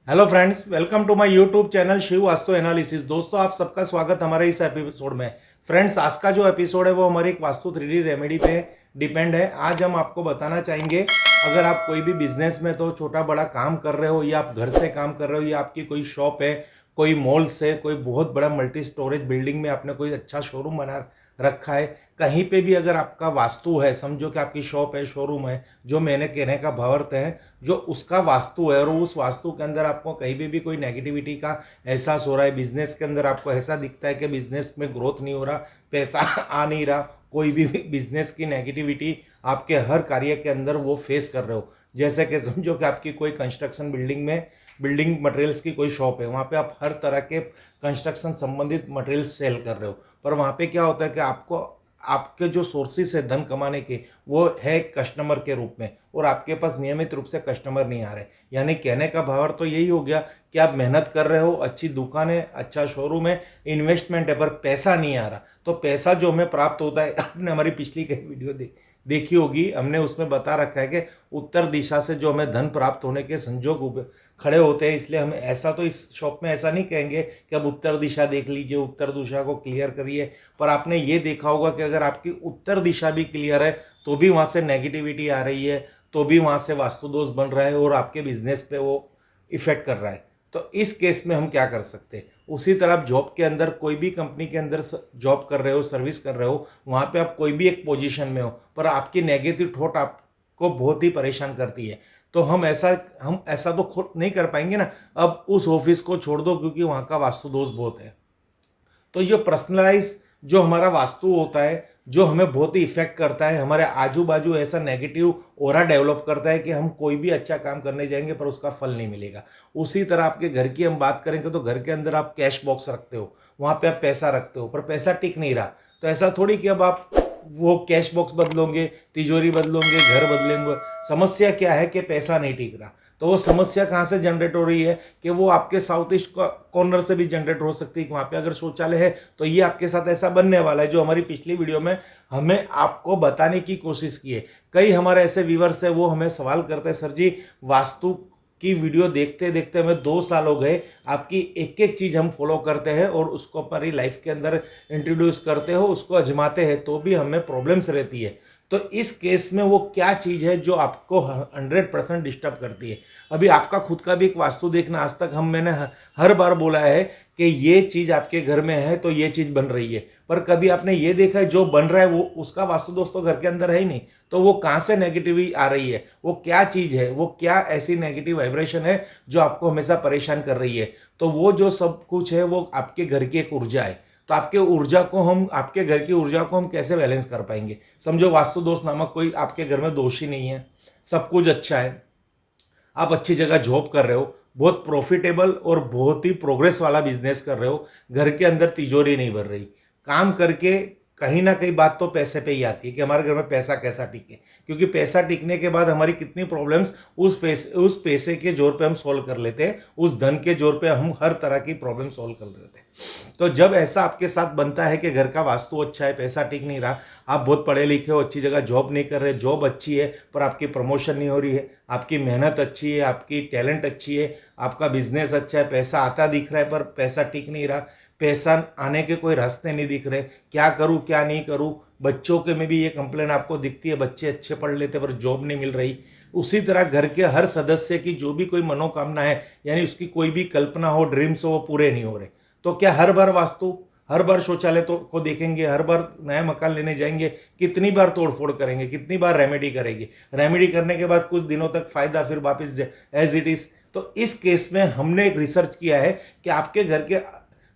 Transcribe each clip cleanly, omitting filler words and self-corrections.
Hello friends, welcome to my YouTube channel Shiv Vastu analysis. दोस्तों, आप सबका स्वागत हमारे इस एपिसोड में। फ्रेंड्स, आज का जो एपिसोड है वो हमारे एक वास्तु 3D रेमेडी पे डिपेंड है। आज हम आपको बताना चाहेंगे, अगर आप कोई भी बिजनेस में तो छोटा बड़ा काम कर रहे हो, या आप घर से काम कर रहे हो, या आपकी कोई शॉप है, कोई मॉल से, कोई बहुत बड़ा मल्टी स्टोरेज बिल्डिंग में आपने कोई अच्छा शोरूम बना रखा है, कहीं पे भी अगर आपका वास्तु है, समझो कि आपकी शॉप है, शोरूम है, जो मैंने कहने का भावार्थ है, जो उसका वास्तु है, और उस वास्तु के अंदर आपको कहीं भी कोई नेगेटिविटी का एहसास हो रहा है, बिजनेस के अंदर आपको ऐसा दिखता है कि बिजनेस में ग्रोथ नहीं हो रहा, पैसा आ नहीं रहा, कोई भी बिजनेस की नेगेटिविटी आपके हर कार्य के अंदर वो फेस कर रहे हो। जैसे कि समझो कि आपकी कोई कंस्ट्रक्शन बिल्डिंग में बिल्डिंग मटेरियल्स की कोई शॉप है, वहाँ पे आप हर तरह के कंस्ट्रक्शन संबंधित मटेरियल्स सेल कर रहे हो, पर वहाँ पे क्या होता है कि आपको आपके जो सोर्सेस है धन कमाने के, वो है कस्टमर के रूप में, और आपके पास नियमित रूप से कस्टमर नहीं आ रहे। यानी कहने का भाव तो यही हो गया कि आप मेहनत कर रहे हो, अच्छी दुकान है, अच्छा शोरूम है, इन्वेस्टमेंट है, पर पैसा नहीं आ रहा। तो पैसा जो हमें प्राप्त होता है, आपने हमारी पिछली कई वीडियो देखी होगी, हमने उसमें बता रखा है कि उत्तर दिशा से जो हमें धन प्राप्त होने के संजोग खड़े होते हैं। इसलिए हम ऐसा तो इस शॉप में ऐसा नहीं कहेंगे कि अब उत्तर दिशा देख लीजिए, उत्तर दिशा को क्लियर करिए, पर आपने ये देखा होगा कि अगर आपकी उत्तर दिशा भी क्लियर है तो भी वहाँ से नेगेटिविटी आ रही है, तो भी वहाँ से वास्तु दोष बन रहा है और आपके बिजनेस पे वो इफेक्ट कर रहा है। तो इस केस में हम क्या कर सकते हैं? उसी तरह आप जॉब के अंदर, कोई भी कंपनी के अंदर जॉब कर रहे हो, सर्विस कर रहे हो, वहाँ पे आप कोई भी एक पोजीशन में हो, पर आपकी नेगेटिव थॉट आपको बहुत ही परेशान करती है। तो हम ऐसा तो खुद नहीं कर पाएंगे ना, अब उस ऑफिस को छोड़ दो क्योंकि वहाँ का वास्तु दोष बहुत है। तो ये पर्सनलाइज जो हमारा वास्तु होता है, जो हमें बहुत ही इफेक्ट करता है, हमारे आजू बाजू ऐसा नेगेटिव ओरा डेवलप करता है कि हम कोई भी अच्छा काम करने जाएंगे पर उसका फल नहीं मिलेगा। उसी तरह आपके घर की हम बात करेंगे तो घर के अंदर आप कैश बॉक्स रखते हो, वहाँ पे आप पैसा रखते हो, पर पैसा टिक नहीं रहा। तो ऐसा थोड़ी कि अब आप वो कैश बॉक्स बदलोगे, तिजोरी बदलोगे, घर बदलेंगे। समस्या क्या है कि पैसा नहीं टिक रहा। तो वो समस्या कहाँ से जनरेट हो रही है कि वो आपके साउथ ईस्ट कॉर्नर से भी जनरेट हो सकती है कि वहाँ पे अगर शौचालय है तो ये आपके साथ ऐसा बनने वाला है, जो हमारी पिछली वीडियो में हमें आपको बताने की कोशिश की है। कई हमारे ऐसे व्यूअर्स है, वो हमें सवाल करते हैं, सर जी वास्तु की वीडियो देखते देखते हमें 2 साल हो गए, आपकी एक एक चीज़ हम फॉलो करते हैं और उसको हमारी लाइफ के अंदर इंट्रोड्यूस करते हो, उसको आजमाते हैं, तो भी हमें प्रॉब्लम्स रहती है। तो इस केस में वो क्या चीज़ है जो आपको 100% डिस्टर्ब करती है? अभी आपका खुद का भी एक वास्तु देखना, आज तक मैंने हर बार बोला है कि ये चीज़ आपके घर में है तो ये चीज़ बन रही है, पर कभी आपने ये देखा है जो बन रहा है वो उसका वास्तु दोष तो घर के अंदर है ही नहीं। तो वो कहाँ से नेगेटिविटी आ रही है, वो क्या चीज़ है, वो क्या ऐसी नेगेटिव वाइब्रेशन है जो आपको हमेशा परेशान कर रही है? तो वो जो सब कुछ है वो आपके घर की एक ऊर्जा है। तो आपके घर की ऊर्जा को हम कैसे बैलेंस कर पाएंगे? समझो वास्तु दोष नामक कोई आपके घर में दोष ही नहीं है, सब कुछ अच्छा है, आप अच्छी जगह जॉब कर रहे हो, बहुत प्रॉफिटेबल और बहुत ही प्रोग्रेस वाला बिजनेस कर रहे हो, घर के अंदर तिजोरी नहीं भर रही, काम करके कहीं ना कहीं बात तो पैसे पे ही आती है कि हमारे घर में पैसा कैसा टिके, क्योंकि पैसा टिकने के बाद हमारी कितनी प्रॉब्लम्स उस पैसे के जोर पे हम सॉल्व कर लेते हैं, उस धन के जोर पे हम हर तरह की प्रॉब्लम सॉल्व कर लेते हैं। तो जब ऐसा आपके साथ बनता है कि घर का वास्तु अच्छा है, पैसा टिक नहीं रहा, आप बहुत पढ़े लिखे हो, अच्छी जगह जॉब नहीं कर रहे, जॉब अच्छी है पर आपकी प्रमोशन नहीं हो रही है, आपकी मेहनत अच्छी है, आपकी टैलेंट अच्छी है, आपका बिजनेस अच्छा है, पैसा आता दिख रहा है पर पैसा टिक नहीं रहा, पैसा आने के कोई रास्ते नहीं दिख रहे, क्या करूं क्या नहीं करूं। बच्चों के में भी ये कंप्लेन आपको दिखती है, बच्चे अच्छे पढ़ लेते पर जॉब नहीं मिल रही। उसी तरह घर के हर सदस्य की जो भी कोई मनोकामना है, यानी उसकी कोई भी कल्पना हो, ड्रीम्स हो, वो पूरे नहीं हो रहे। तो क्या हर बार शौचालय तो को देखेंगे, हर बार नया मकान लेने जाएंगे, कितनी बार तोड़फोड़ करेंगे, कितनी बार रेमेडी करेंगे, रेमेडी करने के बाद कुछ दिनों तक फायदा, फिर वापस एज इट इज। तो इस केस में हमने एक रिसर्च किया है कि आपके घर के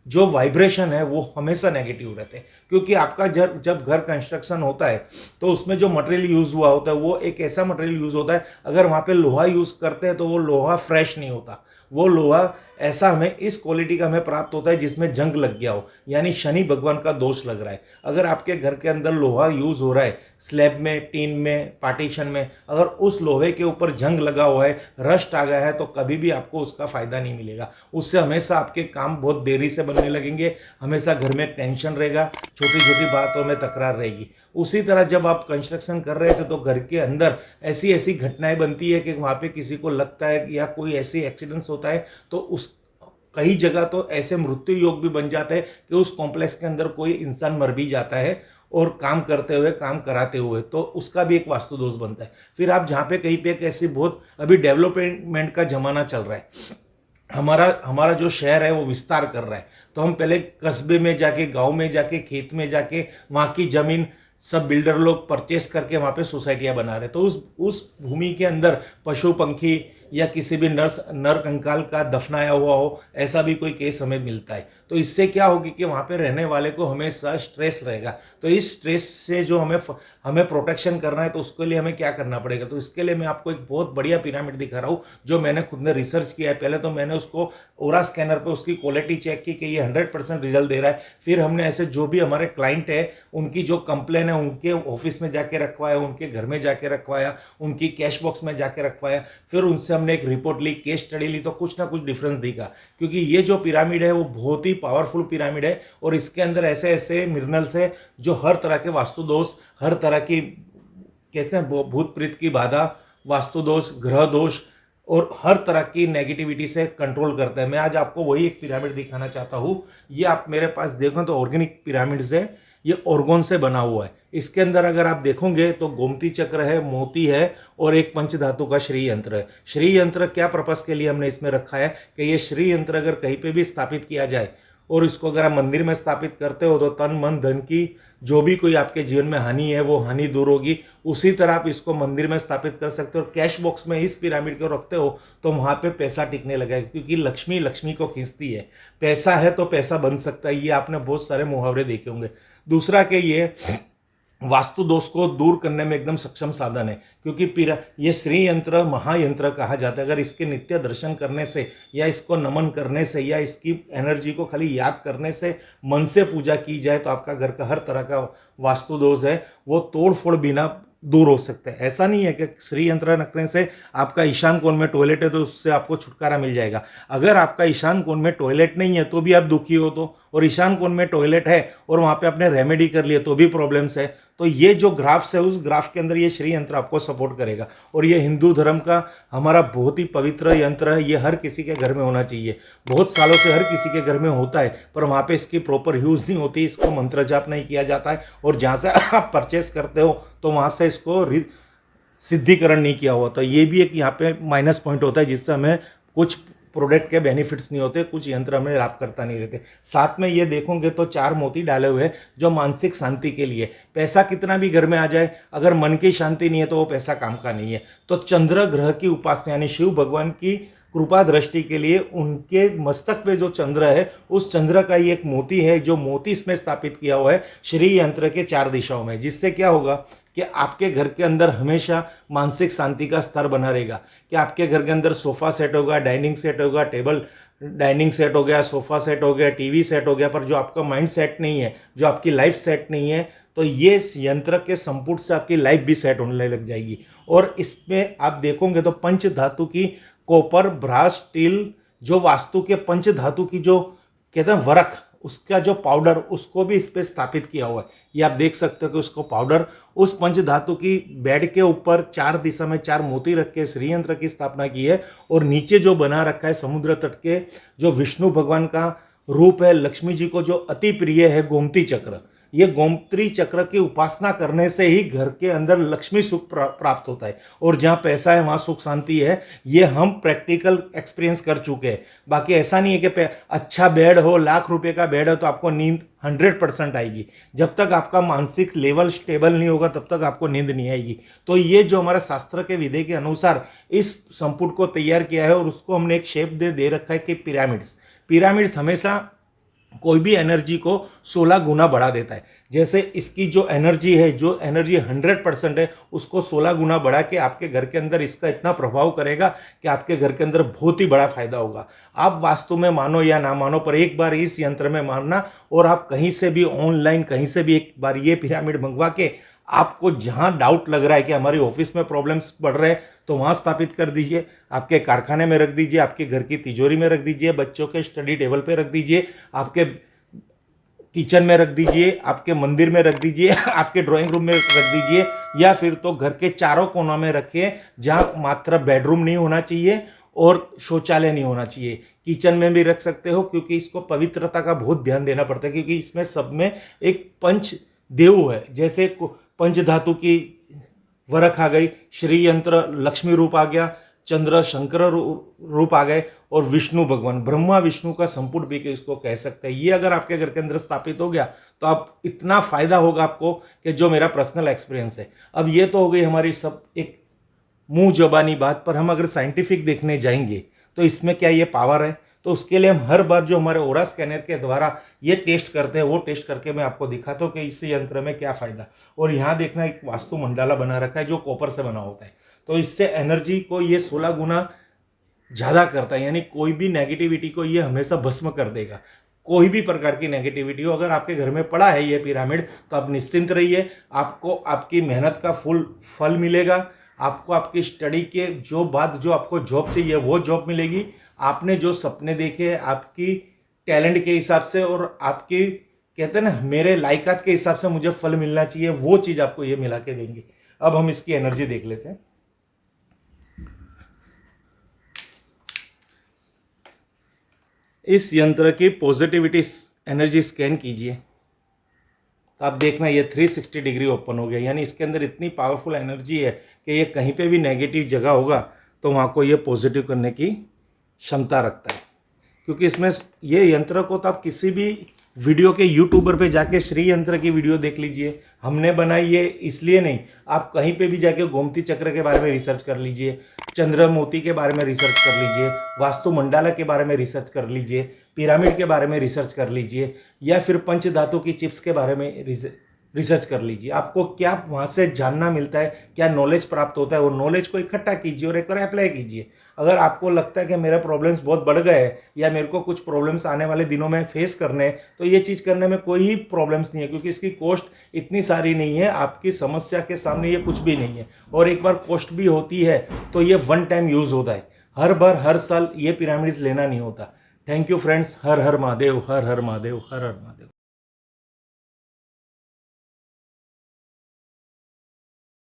जो वाइब्रेशन है वो हमेशा नेगेटिव रहते हैं, क्योंकि आपका जब घर कंस्ट्रक्शन होता है तो उसमें जो मटेरियल यूज हुआ होता है वो एक ऐसा मटेरियल यूज होता है, अगर वहाँ पे लोहा यूज करते हैं तो वो लोहा फ्रेश नहीं होता, वो लोहा ऐसा हमें इस क्वालिटी का हमें प्राप्त होता है जिसमें जंग लग गया हो, यानी शनि भगवान का दोष लग रहा है। अगर आपके घर के अंदर लोहा यूज हो रहा है, स्लैब में, टीन में, पार्टीशन में, अगर उस लोहे के ऊपर जंग लगा हुआ है, रस्ट आ गया है, तो कभी भी आपको उसका फायदा नहीं मिलेगा। उससे हमेशा आपके काम बहुत देरी से बनने लगेंगे, हमेशा घर में टेंशन रहेगा, छोटी छोटी बातों में तकरार रहेगी। उसी तरह जब आप कंस्ट्रक्शन कर रहे थे तो घर के अंदर ऐसी ऐसी घटनाएं बनती है कि वहाँ पे किसी को लगता है या कोई ऐसी एक्सीडेंट्स होता है तो उस कई जगह तो ऐसे मृत्यु योग भी बन जाते हैं कि उस कॉम्प्लेक्स के अंदर कोई इंसान मर भी जाता है और काम करते हुए काम कराते हुए, तो उसका भी एक वास्तु दोष बनता है। फिर आप जहाँ पे कहीं पे एक ऐसी बहुत अभी डेवलपमेंट का जमाना चल रहा है, हमारा हमारा जो शहर है वो विस्तार कर रहा है, तो हम पहले कस्बे में जाके, गांव में जाके, खेत में जाके वहाँ की जमीन सब बिल्डर लोग परचेस करके वहाँ पे सोसाइटियाँ बना रहे, तो उस भूमि के अंदर पशु पंखी या किसी भी नर कंकाल का दफनाया हुआ हो, ऐसा भी कोई केस हमें मिलता है। तो इससे क्या होगी कि वहाँ पे रहने वाले को हमेशा स्ट्रेस रहेगा। तो इस स्ट्रेस से जो हमें प्रोटेक्शन करना है, तो उसके लिए हमें क्या करना पड़ेगा। तो इसके लिए मैं आपको एक बहुत बढ़िया पिरामिड दिखा रहा हूँ जो मैंने खुद ने रिसर्च किया है। पहले तो मैंने उसको ओरा स्कैनर पे उसकी क्वालिटी चेक की कि ये 100% रिजल्ट दे रहा है। फिर हमने ऐसे जो भी हमारे क्लाइंट है उनकी जो कंप्लेन है उनके ऑफिस में जाके रखवाया, उनके घर में जाके रखवाया, उनकी कैश बॉक्स में जाके रखवाया, फिर उनसे हमने एक रिपोर्ट ली, केस स्टडी ली, तो कुछ ना कुछ डिफरेंस दिखा। क्योंकि ये जो पिरामिड है वो बहुत ही पावरफुल पिरामिड है और इसके अंदर ऐसे ऐसे मिनरल्स है जो हर तरह के वास्तु दोष, हर तरह की कहते हैं भूत प्रेत की बाधा, वास्तु दोष, ग्रह दोष और हर तरह की नेगेटिविटी से कंट्रोल करता है। मैं आज आपको वही एक पिरामिड दिखाना चाहता हूँ। ये आप मेरे पास देखो तो ऑर्गेनिक पिरामिड्स है, ये ऑर्गोन से बना हुआ है। इसके अंदर अगर आप देखोगे तो गोमती चक्र है, मोती है और एक पंचधातु का श्री यंत्र है। श्री यंत्र क्या पर्पस के लिए हमने इसमें रखा है कि ये श्री यंत्र अगर कहीं पे भी स्थापित किया जाए और इसको अगर आप मंदिर में स्थापित करते हो तो तन मन धन की जो भी कोई आपके जीवन में हानि है वो हानि दूर होगी। उसी तरह आप इसको मंदिर में स्थापित कर सकते हो और कैश बॉक्स में इस पिरामिड को रखते हो तो वहाँ पे पैसा टिकने लगेगा, क्योंकि लक्ष्मी लक्ष्मी को खींचती है। पैसा है तो पैसा बन सकता है, ये आपने बहुत सारे मुहावरे देखे होंगे। दूसरा कि ये वास्तु दोष को दूर करने में एकदम सक्षम साधन है, क्योंकि ये श्री यंत्र महायंत्र कहा जाता है। अगर इसके नित्य दर्शन करने से या इसको नमन करने से या इसकी एनर्जी को खाली याद करने से मन से पूजा की जाए तो आपका घर का हर तरह का वास्तु दोष है वो तोड़ फोड़ बिना दूर हो सकता है। ऐसा नहीं है कि श्री यंत्र रखने से आपका ईशान कोण में टॉयलेट है तो उससे आपको छुटकारा मिल जाएगा। अगर आपका ईशान कोण में टॉयलेट नहीं है तो भी आप दुखी हो, तो और ईशान कोण में टॉयलेट है और वहाँ पे आपने रेमेडी कर लिए तो भी प्रॉब्लम्स है। तो ये जो ग्राफ्स है उस ग्राफ के अंदर ये श्री यंत्र आपको सपोर्ट करेगा। और ये हिंदू धर्म का हमारा बहुत ही पवित्र यंत्र है, ये हर किसी के घर में होना चाहिए। बहुत सालों से हर किसी के घर में होता है पर वहाँ पे इसकी प्रॉपर यूज़ नहीं होती, इसको मंत्र जाप नहीं किया जाता है और जहाँ से आप परचेस करते हो तो वहाँ से इसको सिद्धिकरण नहीं किया हुआ। तो ये भी एक यहाँ पे माइनस पॉइंट होता है जिससे हमें कुछ प्रोडक्ट के बेनिफिट्स नहीं होते, कुछ यंत्र हमें लाभ करता नहीं रहते। साथ में ये देखोगे तो 4 मोती डाले हुए हैं जो मानसिक शांति के लिए। पैसा कितना भी घर में आ जाए, अगर मन की शांति नहीं है तो वो पैसा काम का नहीं है। तो चंद्र ग्रह की उपासना यानी शिव भगवान की कृपा दृष्टि के लिए उनके मस्तक पे जो चंद्र है उस चंद्र का ही एक मोती है जो मोती इसमें स्थापित किया हुआ है श्री यंत्र के 4 दिशाओं में, जिससे क्या होगा कि आपके घर के अंदर हमेशा मानसिक शांति का स्तर बना रहेगा। कि आपके घर के अंदर सोफा सेट होगा, डाइनिंग सेट होगा, टेबल डाइनिंग सेट हो गया, सोफा सेट हो गया, टीवी सेट हो गया, पर जो आपका माइंड सेट नहीं है, जो आपकी लाइफ सेट नहीं है, तो ये यंत्र के संपुट से आपकी लाइफ भी सेट होने लग जाएगी। और इसमें आप देखोगे तो पंच धातु की कॉपर, ब्रास, स्टील जो वास्तु के पंच धातु की जो कहते हैं वरख, उसका जो पाउडर उसको भी इस पे स्थापित किया हुआ है। ये आप देख सकते हो कि उसको पाउडर उस पंच धातु की बेड के ऊपर 4 दिशा में 4 मोती रख के श्री यंत्र की स्थापना की है। और नीचे जो बना रखा है समुद्र तट के जो विष्णु भगवान का रूप है, लक्ष्मी जी को जो अति प्रिय है गोमती चक्र, ये गोमती चक्र की उपासना करने से ही घर के अंदर लक्ष्मी सुख प्राप्त होता है। और जहाँ पैसा है वहाँ सुख शांति है, ये हम प्रैक्टिकल एक्सपीरियंस कर चुके हैं। बाकी ऐसा नहीं है कि अच्छा बेड हो, लाख रुपए का बेड हो तो आपको नींद 100% आएगी। जब तक आपका मानसिक लेवल स्टेबल नहीं होगा तब तक आपको नींद नहीं आएगी। तो ये जो हमारा शास्त्र के विधि के अनुसार इस संपुट को तैयार किया है और उसको हमने एक शेप दे रखा है कि पिरामिड्स हमेशा कोई भी एनर्जी को 16 गुना बढ़ा देता है। जैसे इसकी जो एनर्जी 100% है, उसको 16 गुना बढ़ा के आपके घर के अंदर इसका इतना प्रभाव करेगा कि आपके घर के अंदर बहुत ही बड़ा फायदा होगा। आप वास्तु में मानो या ना मानो, पर एक बार इस यंत्र में मानना और आप कहीं से भी ऑनलाइन कहीं से भी एक बार ये पिरामिड मंगवा के आपको जहां डाउट लग रहा है कि हमारी ऑफिस में प्रॉब्लम्स बढ़ रहे हैं तो वहां स्थापित कर दीजिए, आपके कारखाने में रख दीजिए, आपके घर की तिजोरी में रख दीजिए, बच्चों के स्टडी टेबल पे रख दीजिए, आपके किचन में रख दीजिए, आपके मंदिर में रख दीजिए, आपके ड्राइंग रूम में रख दीजिए, या फिर तो घर के चारों कोनों में रखिए, जहाँ मात्र बेडरूम नहीं होना चाहिए और शौचालय नहीं होना चाहिए। किचन में भी रख सकते हो, क्योंकि इसको पवित्रता का बहुत ध्यान देना पड़ता है, क्योंकि इसमें सब में एक पंच देव है। जैसे पंच धातु की वरख आ गई, श्री यंत्र लक्ष्मी रूप आ गया, चंद्र शंकर रूप आ गए, और विष्णु भगवान ब्रह्मा विष्णु का संपुट भी इसको कह सकते हैं। ये अगर आपके घर के अंदर स्थापित हो गया तो आप इतना फायदा होगा आपको कि जो मेरा पर्सनल एक्सपीरियंस है। अब ये तो हो गई हमारी सब एक मुंह जबानी बात, पर हम अगर साइंटिफिक देखने जाएंगे तो इसमें क्या ये पावर है, तो उसके लिए हम हर बार जो हमारे ओरा स्कैनर के द्वारा ये टेस्ट करते हैं, वो टेस्ट करके मैं आपको दिखाता हूँ कि इस यंत्र में क्या फायदा। और यहाँ देखना, एक वास्तु मंडाला बना रखा है जो कॉपर से बना होता है, तो इससे एनर्जी को ये 16 गुना ज़्यादा करता है, यानी कोई भी नेगेटिविटी को ये हमेशा भस्म कर देगा। कोई भी प्रकार की नेगेटिविटी हो, अगर आपके घर में पड़ा है ये पिरामिड, तो आप निश्चिंत रहिए, आपको आपकी मेहनत का फुल फल मिलेगा। आपको आपकी स्टडी के जो आपको जॉब चाहिए वो जॉब मिलेगी। आपने जो सपने देखे आपकी टैलेंट के हिसाब से और आपकी कहते हैं ना मेरे लायकात के हिसाब से मुझे फल मिलना चाहिए, वो चीज़ आपको ये मिला के देंगे। अब हम इसकी एनर्जी देख लेते हैं। इस यंत्र की पॉजिटिविटी एनर्जी स्कैन कीजिए, तो आप देखना ये 360 डिग्री ओपन हो गया, यानी इसके अंदर इतनी पावरफुल एनर्जी है कि ये कहीं पे भी नेगेटिव जगह होगा तो वहाँ को ये पॉजिटिव करने की क्षमता रखता है। क्योंकि इसमें ये यंत्र को तो आप किसी भी वीडियो के यूट्यूबर पे जाके श्री यंत्र की वीडियो देख लीजिए, हमने बनाई ये इसलिए नहीं, आप कहीं पे भी जाके गोमती चक्र के बारे में रिसर्च कर लीजिए, चंद्र मोती के बारे में रिसर्च कर लीजिए, वास्तु मंडाला के बारे में रिसर्च कर लीजिए, पिरामिड के बारे में रिसर्च कर लीजिए, या फिर पंच धातु की चिप्स के बारे में रिसर्च कर लीजिए। आपको क्या वहाँ से जानना मिलता है, क्या नॉलेज प्राप्त होता है, वो नॉलेज को इकट्ठा कीजिए और एक बार अप्लाई कीजिए। अगर आपको लगता है कि मेरे प्रॉब्लम्स बहुत बढ़ गए हैं या मेरे को कुछ प्रॉब्लम्स आने वाले दिनों में फेस करने हैं, तो ये चीज़ करने में कोई ही प्रॉब्लम्स नहीं है, क्योंकि इसकी कॉस्ट इतनी सारी नहीं है, आपकी समस्या के सामने ये कुछ भी नहीं है। और एक बार कॉस्ट भी होती है तो ये वन टाइम यूज़ होता है, हर बार हर साल ये पिरामिड्स लेना नहीं होता। Thank you friends, her her Mahadev, her her Mahadev, her her Mahadev.